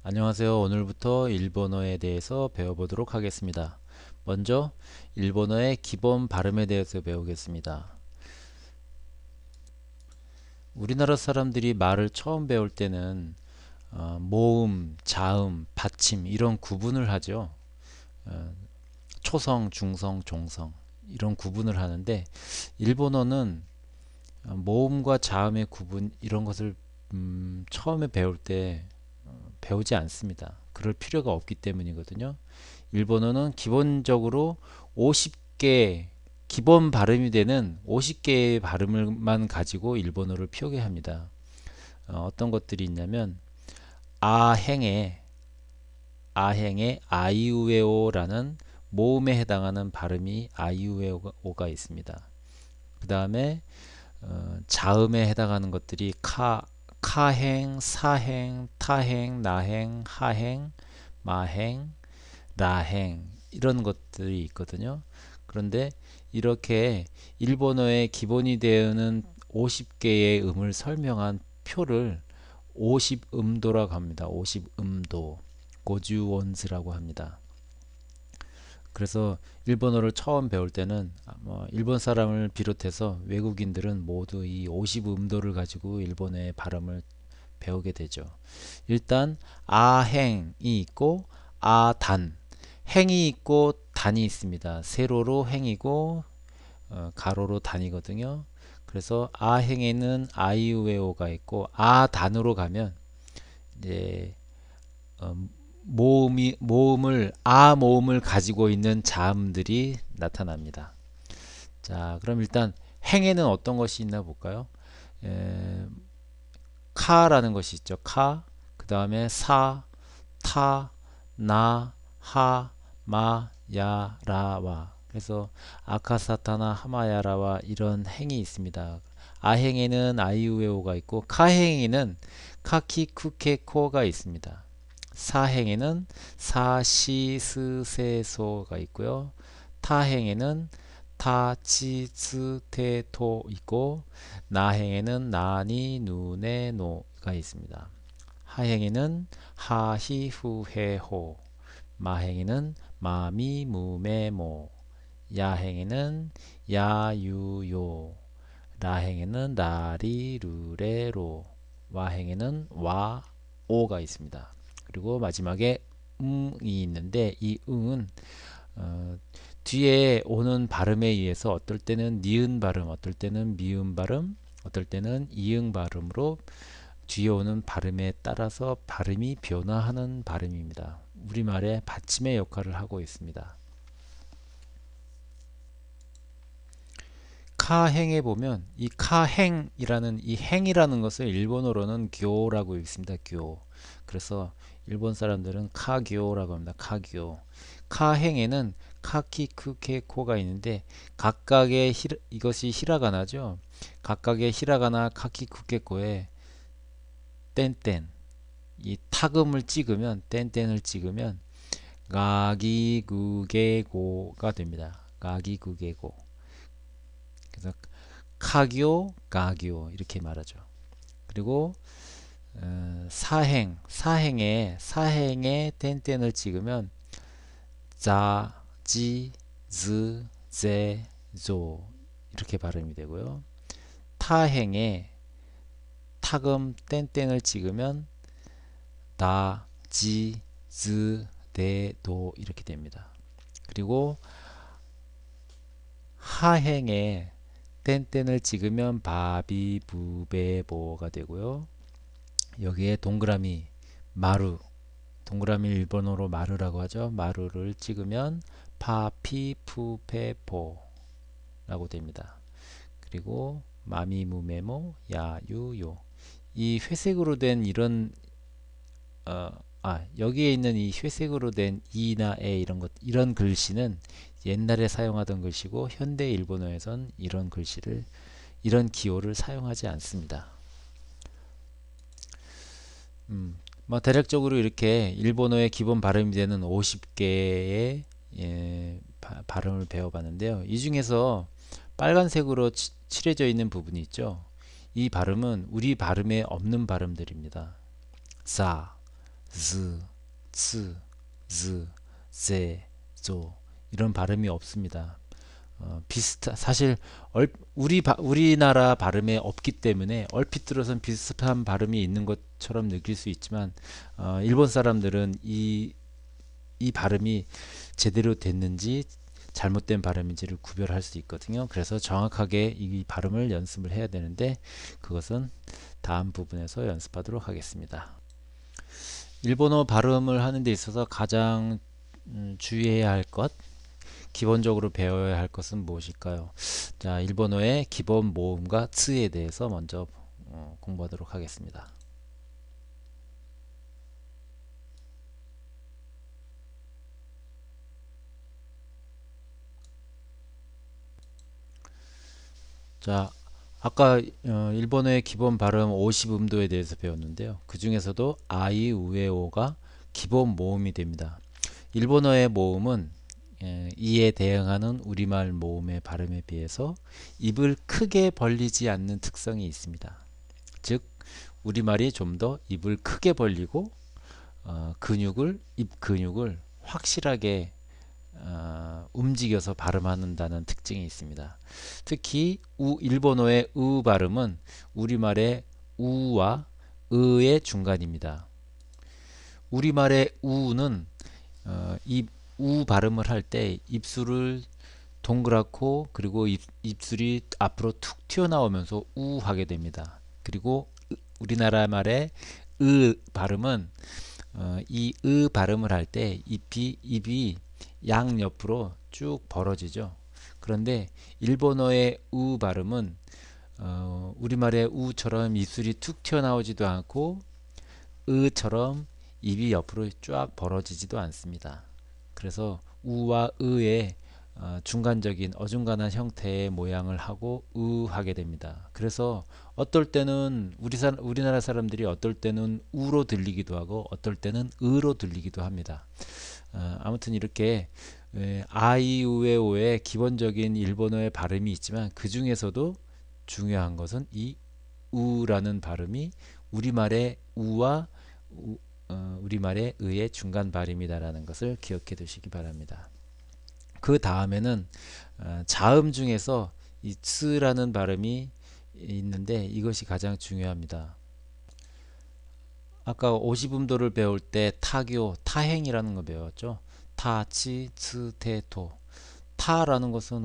안녕하세요. 오늘부터 일본어에 대해서 배워보도록 하겠습니다. 먼저 일본어의 기본 발음에 대해서 배우겠습니다. 우리나라 사람들이 말을 처음 배울 때는 모음, 자음, 받침 이런 구분을 하죠. 어, 초성, 중성, 종성 이런 구분을 하는데 일본어는 모음과 자음의 구분 이런 것을 처음에 배울 때 배우지 않습니다. 그럴 필요가 없기 때문이거든요. 일본어는 기본적으로 50개 기본 발음이 되는 50개의 발음을만 가지고 일본어를 표기합니다. 떤 것들이 있냐면 아행에 아이우에오라는 모음에 해당하는 발음이 아이우에오가 있습니다. 그 다음에 자음에 해당하는 것들이 카행, 사행, 타행, 나행, 하행, 마행, 라행 이런 것들이 있거든요. 그런데 이렇게 일본어의 기본이 되는 50개의 음을 설명한 표를 50음도라고 합니다. 50음도 고주원즈라고 합니다. 그래서 일본어를 처음 배울 때는 일본 사람을 비롯해서 외국인들은 모두 이 50음도를 가지고 일본어의 발음을 배우게 되죠. 일단 아행이 있고 아단 행이 있고 단이 있습니다. 세로로 행이고 가로로 단이거든요. 그래서 아행에는 아이우에오가 있고 아단으로 가면 이제 어, 모음을 가지고 있는 자음들이 나타납니다. 자, 그럼 일단 행에는 어떤 것이 있나 볼까요? 에, 카라는 것이 있죠. 카. 그 다음에 사, 타, 나, 하, 마, 야, 라와. 그래서 아카사타나 하마야라와 이런 행이 있습니다. 아행에는 아이우에오가 있고 카행에는 카키쿠케코가 있습니다. 사행에는 사시스세소가 있고요. 타행에는 타치스테토 있고 나행에는 나니 누네 노가 있습니다. 하행에는 하히후헤호, 마행에는 마미무메모, 야행에는 야유요, 라행에는 라리루레로, 와행에는 와오가 있습니다. 그리고 마지막에 이 있는데 이 응은 어, 뒤에 오는 발음에 의해서 어떨 때는 니은 발음, 어떨 때는 미음 발음, 어떨 때는 이응 발음으로 뒤에 오는 발음에 따라서 발음이 변화하는 발음입니다. 우리말의 받침의 역할을 하고 있습니다. 카행에 보면 이 카행이라는 이 행이라는 것을 일본어로는 교라고 읽습니다. 교. 그래서 일본 사람들은 카교라고 합니다. 카교. 카행에는 카키쿠케코가 있는데 각각의 이것이 히라가나죠. 각각의 히라가나 카키쿠케코에 땐땐 이 타금을 찍으면 땐땐을 찍으면 가기구개고가 됩니다. 가기구개고. 그래서 카교, 가교 이렇게 말하죠. 그리고 사행에 땐땐을 찍으면 자, 지, 즈, 제, 조 이렇게 발음이 되고요. 타행에 타금 땐땐을 찍으면 다, 지, 즈, 대, 도 이렇게 됩니다. 그리고 하행에 땐땐을 찍으면 바비, 부베, 보가 되고요. 여기에 동그라미 마루, 동그라미 일본어로 마루라고 하죠. 마루를 찍으면 파피, 푸, 페, 포라고 됩니다. 그리고 마미무메모, 야유요. 이 회색으로 된 이런 여기에 있는 이 회색으로 된 이나 에 이런 글씨는 옛날에 사용하던 글씨고 현대 일본어에선 이런 기호를 사용하지 않습니다. 대략적으로 이렇게 일본어의 기본 발음이 되는 50개의 발음을 배워봤는데요. 이 중에서 빨간색으로 칠해져 있는 부분이 있죠. 이 발음은 우리 발음에 없는 발음들입니다. 사, 즈, 츠, 즈, 제, 조 이런 발음이 없습니다. 사실 우리나라 발음에 없기 때문에 얼핏 들어선 비슷한 발음이 있는 것처럼 느낄 수 있지만 일본 사람들은 이 발음이 제대로 됐는지 잘못된 발음인지를 구별할 수 있거든요. 그래서 정확하게 이 발음을 연습을 해야 되는데 그것은 다음 부분에서 연습하도록 하겠습니다. 일본어 발음을 하는 데 있어서 가장 주의해야 할 것, 기본적으로 배워야 할 것은 무엇일까요? 자, 일본어의 기본 모음과 츠에 대해서 먼저 공부하도록 하겠습니다. 자, 아까 일본어의 기본 발음 50음도에 대해서 배웠는데요. 그 중에서도 아이, 우에, 오가 기본 모음이 됩니다. 일본어의 모음은 이에 대응하는 우리말 모음의 발음에 비해서 입을 크게 벌리지 않는 특성이 있습니다. 즉, 우리말이 좀 더 입을 크게 벌리고 입 근육을 확실하게 움직여서 발음한다는 특징이 있습니다. 특히 일본어의 우 발음은 우리말의 우와 의의 중간입니다. 우리말의 우는 우 발음을 할 때 입술을 동그랗고 그리고 입술이 앞으로 툭 튀어나오면서 우 하게 됩니다. 그리고 우리나라 말의 발음은 이 발음을 할 때 입이 양옆으로 쭉 벌어지죠. 그런데 일본어의 우 발음은 우리말의 우처럼 입술이 툭 튀어나오지도 않고 으처럼 입이 옆으로 쫙 벌어지지도 않습니다. 그래서 우와 의의 중간적인 어중간한 형태의 모양을 하고 하게 됩니다. 그래서 어떨 때는 우리나라 사람들이 어떨 때는 우로 들리기도 하고 어떨 때는 으로 들리기도 합니다. 아무튼 이렇게 아이우에 오의 기본적인 일본어의 발음이 있지만 그 중에서도 중요한 것은 이 우라는 발음이 우리말의 우와 우리말의 의의 중간 발음이다라는 것을 기억해 두시기 바랍니다. 그 다음에는 자음 중에서 이 츠라는 발음이 있는데 이것이 가장 중요합니다. 아까 50음도를 배울 때 타교, 타행이라는 거 배웠죠. 타, 치, 츠, 테, 토. 타라는 것은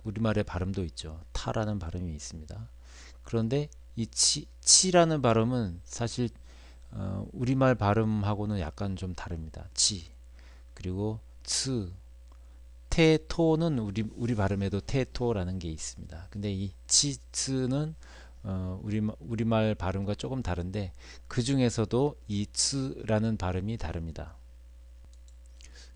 우리말의 발음도 있죠. 타라는 발음이 있습니다. 그런데 이 치라는 발음은 사실 우리말 발음하고는 약간 좀 다릅니다. 치. 그리고 츠, 테토는 우리 발음에도 테토라는 게 있습니다. 근데 이 치츠는 우리말 발음과 조금 다른데 그 중에서도 이 츠라는 발음이 다릅니다.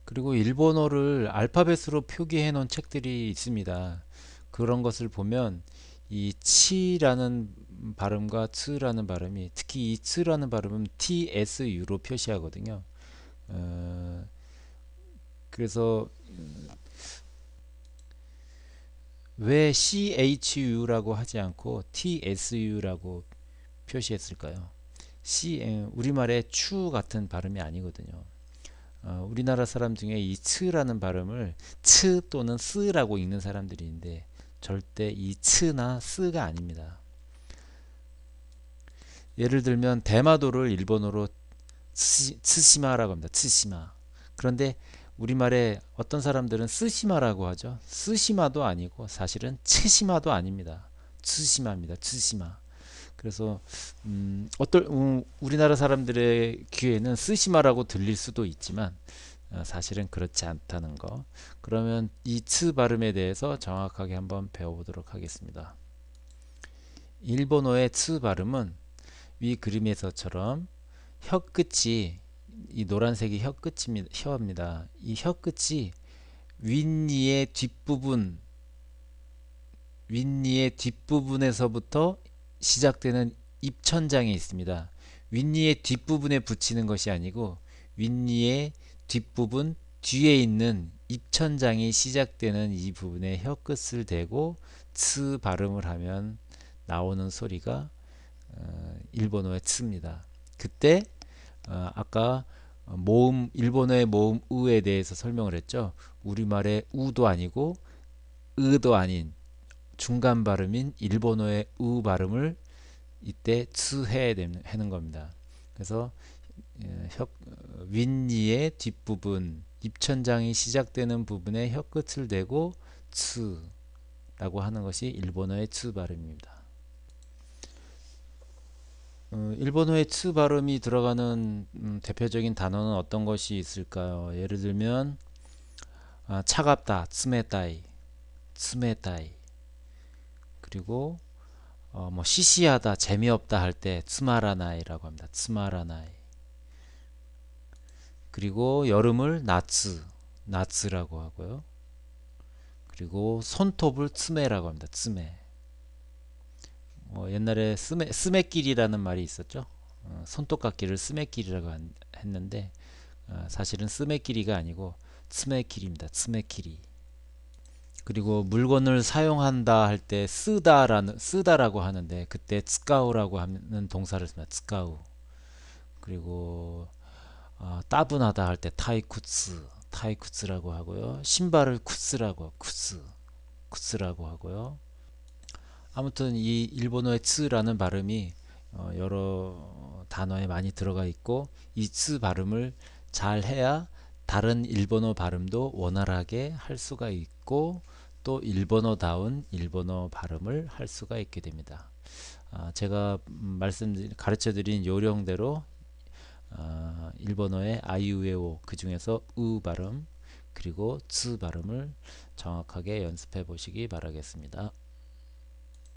그리고 일본어를 알파벳으로 표기해 놓은 책들이 있습니다. 그런 것을 보면 이 치라는 발음과 츠라는 발음이 특히 이 츠라는 발음은 TSU로 표시하거든요. 그래서 왜 CHU라고 하지 않고 TSU라고 표시했을까요? 우리말의 추 같은 발음이 아니거든요. 우리나라 사람 중에 이 츠라는 발음을 츠 또는 스라고 읽는 사람들이 있는데 절대 이 츠나 스가 아닙니다. 예를 들면 대마도를 일본어로 츠시마라고 합니다. 츠시마. 그런데 우리말에 어떤 사람들은 쓰시마라고 하죠. 쓰시마도 아니고 사실은 츠시마도 아닙니다. 츠시마입니다. 츠시마. 그래서 우리나라 사람들의 귀에는 쓰시마라고 들릴 수도 있지만 사실은 그렇지 않다는 거. 그러면 이 츠 발음에 대해서 정확하게 한번 배워보도록 하겠습니다. 일본어의 츠 발음은 위 그림에서처럼 혀 끝이 이 노란색이 혀입니다. 이 혀 끝이 윗니의 뒷부분에서부터 시작되는 입천장이 있습니다. 윗니의 뒷부분에 붙이는 것이 아니고 윗니의 뒷부분 뒤에 있는 입천장이 시작되는 이 부분에 혀 끝을 대고 츠 발음을 하면 나오는 소리가 일본어의 츠입니다. 그때 아까 모음 일본어의 모음 으에 대해서 설명을 했죠. 우리말의 우도 아니고 으도 아닌 중간 발음인 일본어의 우 발음을 이때 츠해야 되는 겁니다. 그래서 윗니의 뒷부분 입천장이 시작되는 부분에 혀끝을 대고 츠라고 하는 것이 일본어의 츠 발음입니다. 일본어의 츠 발음이 들어가는 대표적인 단어는 어떤 것이 있을까요? 예를 들면 차갑다, 츠메타이, 츠메타이. 그리고 뭐 시시하다, 재미없다 할 때 츠마라나이라고 합니다. 츠마라나이. 그리고 여름을 나츠, 나츠라고 하고요. 그리고 손톱을 츠메라고 합니다. 츠메. 옛날에 스매끼리라는 말이 있었죠. 손톱깎이를 스매끼리라고 했는데 사실은 스매끼리가 아니고 츠메끼리입니다. 츠메끼리. 그리고 물건을 사용한다 할 때 쓰다라고 하는데 그때 츠카우라고 하는 동사를 씁니다. 츠카우. 그리고 따분하다 할 때 타이쿠츠라고 하고요. 신발을 쿠츠라고 하고요. 아무튼 이 일본어의 츠라는 발음이 여러 단어에 많이 들어가 있고 이 츠 발음을 잘 해야 다른 일본어 발음도 원활하게 할 수가 있고 또 일본어다운 일본어 발음을 할 수가 있게 됩니다. 제가 가르쳐드린 요령대로 일본어의 아이우에오 그 중에서 으 발음 그리고 츠 발음을 정확하게 연습해 보시기 바라겠습니다.